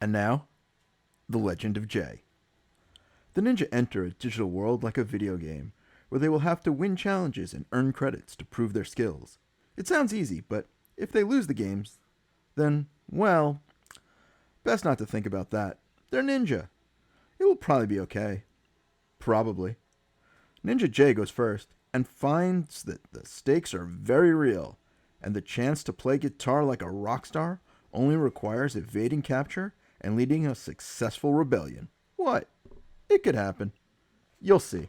And now, The Legend of Jay. The ninja enter a digital world like a video game, where they will have to win challenges and earn credits to prove their skills. It sounds easy, but if they lose the games, then, well, best not to think about that. They're ninja. It will probably be okay. Probably. Ninja Jay goes first and finds that the stakes are very real, and the chance to play guitar like a rock star only requires evading capture and leading a successful rebellion. What? It could happen. You'll see.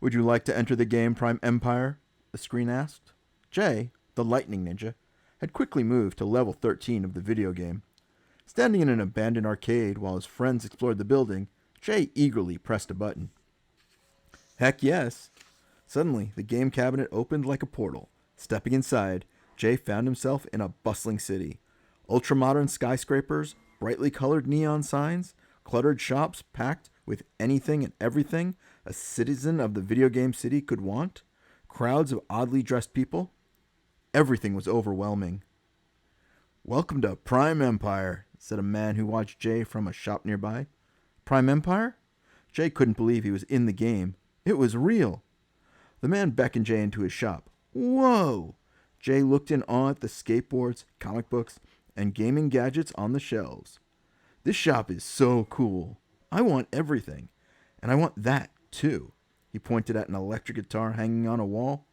Would you like to enter the game, Prime Empire? The screen asked. Jay, the lightning ninja, had quickly moved to level 13 of the video game. Standing in an abandoned arcade while his friends explored the building, Jay eagerly pressed a button. Heck yes. Suddenly, the game cabinet opened like a portal. Stepping inside, Jay found himself in a bustling city. Ultra-modern skyscrapers, brightly colored neon signs, cluttered shops packed with anything and everything a citizen of the video game city could want, crowds of oddly dressed people. Everything was overwhelming. Welcome to Prime Empire, said a man who watched Jay from a shop nearby. Prime Empire? Jay couldn't believe he was in the game. It was real. The man beckoned Jay into his shop. Whoa! Jay looked in awe at the skateboards, comic books, and gaming gadgets on the shelves. This shop is so cool. I want everything. And I want that, too. He pointed at an electric guitar hanging on a wall.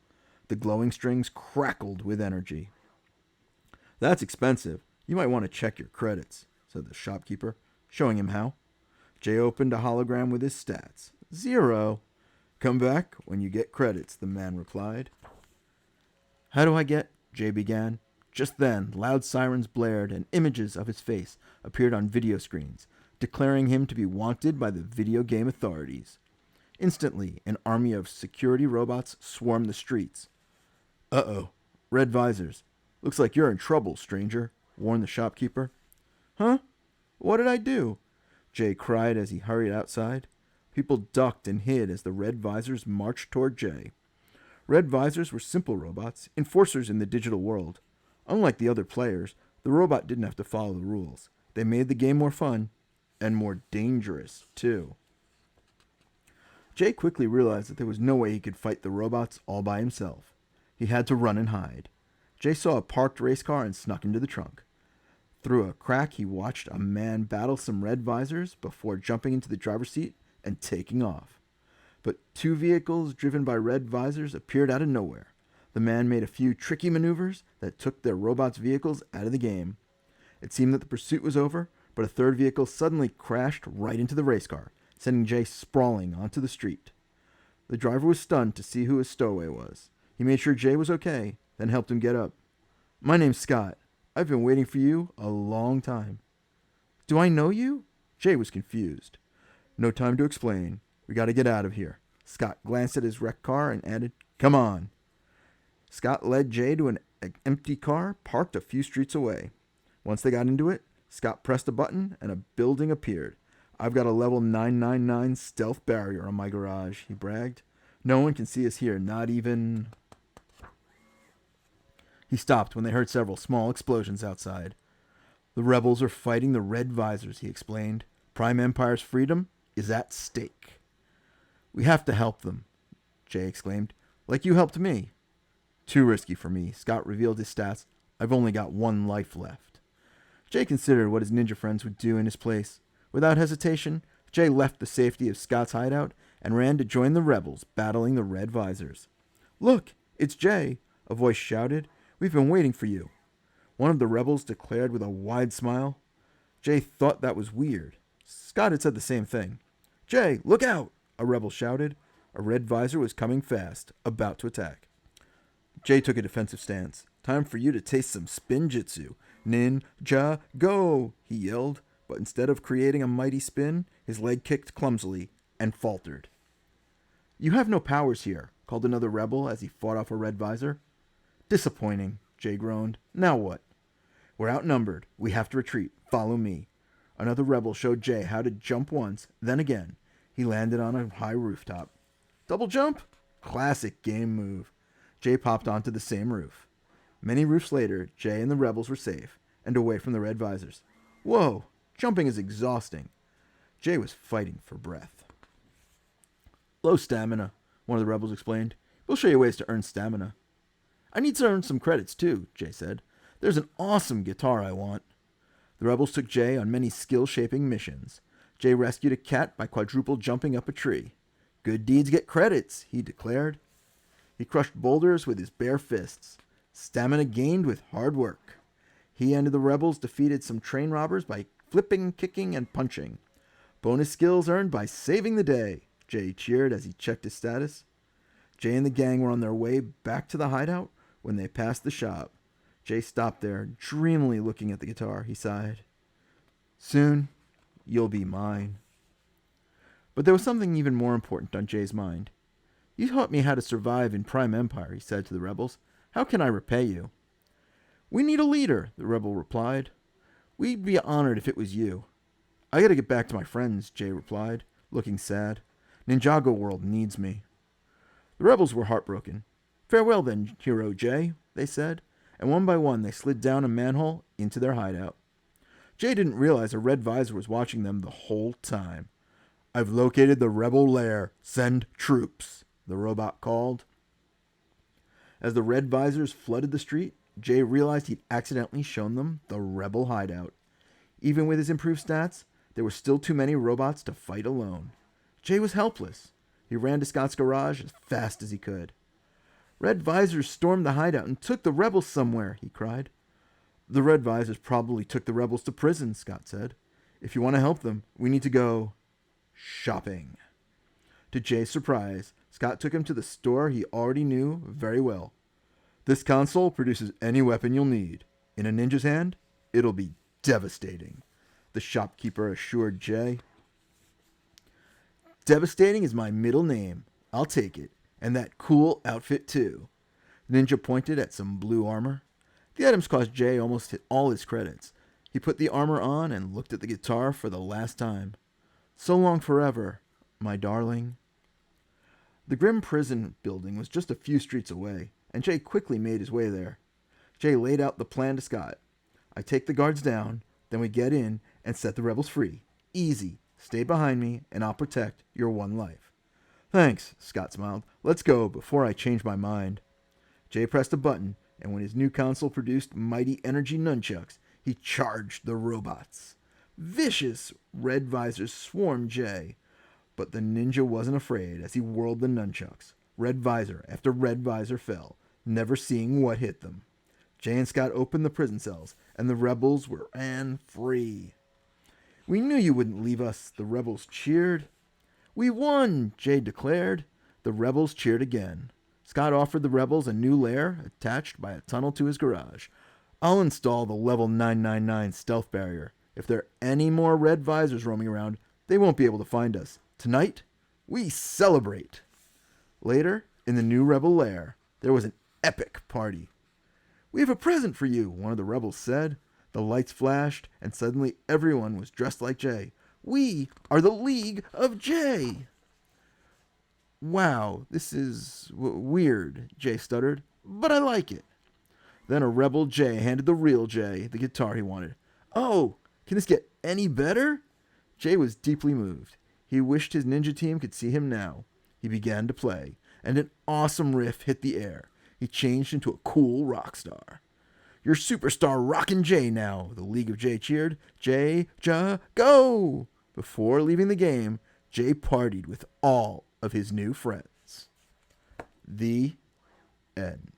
The glowing strings crackled with energy. That's expensive. You might want to check your credits, said the shopkeeper, showing him how. Jay opened a hologram with his stats. 0. Come back when you get credits, the man replied. How do I get? Jay began. Just then, loud sirens blared and images of his face appeared on video screens, declaring him to be wanted by the video game authorities. Instantly, an army of security robots swarmed the streets. Uh-oh, red visors. Looks like you're in trouble, stranger, warned the shopkeeper. Huh? What did I do? Jay cried as he hurried outside. People ducked and hid as the red visors marched toward Jay. Red visors were simple robots, enforcers in the digital world. Unlike the other players, the robot didn't have to follow the rules. They made the game more fun, and more dangerous, too. Jay quickly realized that there was no way he could fight the robots all by himself. He had to run and hide. Jay saw a parked race car and snuck into the trunk. Through a crack, he watched a man battle some red visors before jumping into the driver's seat and taking off. But 2 vehicles driven by red visors appeared out of nowhere. The man made a few tricky maneuvers that took their robots' vehicles out of the game. It seemed that the pursuit was over, but a third vehicle suddenly crashed right into the race car, sending Jay sprawling onto the street. The driver was stunned to see who his stowaway was. He made sure Jay was okay, then helped him get up. My name's Scott. I've been waiting for you a long time. Do I know you? Jay was confused. No time to explain. We gotta get out of here. Scott glanced at his wrecked car and added, Come on. Scott led Jay to an empty car parked a few streets away. Once they got into it, Scott pressed a button and a building appeared. I've got a level 999 stealth barrier on my garage, he bragged. No one can see us here, not even... He stopped when they heard several small explosions outside. The rebels are fighting the red visors, he explained. Prime Empire's freedom is at stake. We have to help them, Jay exclaimed. Like you helped me. Too risky for me. Scott revealed his stats. I've only got 1 life left. Jay considered what his ninja friends would do in his place. Without hesitation, Jay left the safety of Scott's hideout and ran to join the rebels battling the red visors. Look, it's Jay, a voice shouted. We've been waiting for you. One of the rebels declared with a wide smile. Jay thought that was weird. Scott had said the same thing. Jay, look out, a rebel shouted. A red visor was coming fast, about to attack. Jay took a defensive stance. Time for you to taste some spinjitzu. Ninjago, he yelled, but instead of creating a mighty spin, his leg kicked clumsily and faltered. You have no powers here, called another rebel as he fought off a red visor. Disappointing, Jay groaned. Now what? We're outnumbered. We have to retreat. Follow me. Another rebel showed Jay how to jump once, then again. He landed on a high rooftop. Double jump? Classic game move. Jay popped onto the same roof. Many roofs later, Jay and the rebels were safe and away from the red visors. Whoa, jumping is exhausting. Jay was fighting for breath. Low stamina, one of the rebels explained. We'll show you ways to earn stamina. I need to earn some credits too, Jay said. There's an awesome guitar I want. The rebels took Jay on many skill-shaping missions. Jay rescued a cat by quadruple jumping up a tree. Good deeds get credits, he declared. He crushed boulders with his bare fists. Stamina gained with hard work. He and the rebels defeated some train robbers by flipping, kicking, and punching. Bonus skills earned by saving the day, Jay cheered as he checked his status. Jay and the gang were on their way back to the hideout when they passed the shop. Jay stopped there, dreamily looking at the guitar. He sighed. Soon, you'll be mine. But there was something even more important on Jay's mind. You taught me how to survive in Prime Empire, he said to the rebels. How can I repay you? We need a leader, the rebel replied. We'd be honored if it was you. I gotta get back to my friends, Jay replied, looking sad. Ninjago World needs me. The rebels were heartbroken. Farewell then, Hero Jay, they said, and one by one they slid down a manhole into their hideout. Jay didn't realize a red visor was watching them the whole time. I've located the rebel lair. Send troops, the robot called. As the red visors flooded the street, Jay realized he'd accidentally shown them the rebel hideout. Even with his improved stats, there were still too many robots to fight alone. Jay was helpless. He ran to Scott's garage as fast as he could. Red visors stormed the hideout and took the rebels somewhere, he cried. The red visors probably took the rebels to prison, Scott said. If you want to help them, we need to go shopping. To Jay's surprise, Scott took him to the store he already knew very well. This console produces any weapon you'll need. In a ninja's hand, it'll be devastating, the shopkeeper assured Jay. Devastating is my middle name. I'll take it. And that cool outfit too. The ninja pointed at some blue armor. The items cost Jay almost hit all his credits. He put the armor on and looked at the guitar for the last time. So long forever, my darling. The grim prison building was just a few streets away, and Jay quickly made his way there. Jay laid out the plan to Scott. I take the guards down, then we get in and set the rebels free. Easy. Stay behind me, and I'll protect your one life. Thanks, Scott smiled. Let's go before I change my mind. Jay pressed a button, and when his new console produced mighty energy nunchucks, he charged the robots. Vicious red visors swarmed Jay, but the ninja wasn't afraid as he whirled the nunchucks. Red visor after red visor fell, never seeing what hit them. Jay and Scott opened the prison cells, and the rebels ran free. We knew you wouldn't leave us, the rebels cheered. We won, Jay declared. The rebels cheered again. Scott offered the rebels a new lair attached by a tunnel to his garage. I'll install the level 999 stealth barrier. If there are any more red visors roaming around, they won't be able to find us. Tonight, we celebrate. Later, in the new rebel lair, there was an epic party. We have a present for you, one of the rebels said. The lights flashed, and suddenly everyone was dressed like Jay. We are the League of Jay. Wow, this is weird, Jay stuttered, but I like it. Then a rebel Jay handed the real Jay the guitar he wanted. Oh, can this get any better? Jay was deeply moved. He wished his ninja team could see him now. He began to play, and an awesome riff hit the air. He changed into a cool rock star. You're superstar rockin' Jay now, the League of Jay cheered. Jay, go! Before leaving the game, Jay partied with all of his new friends. The end.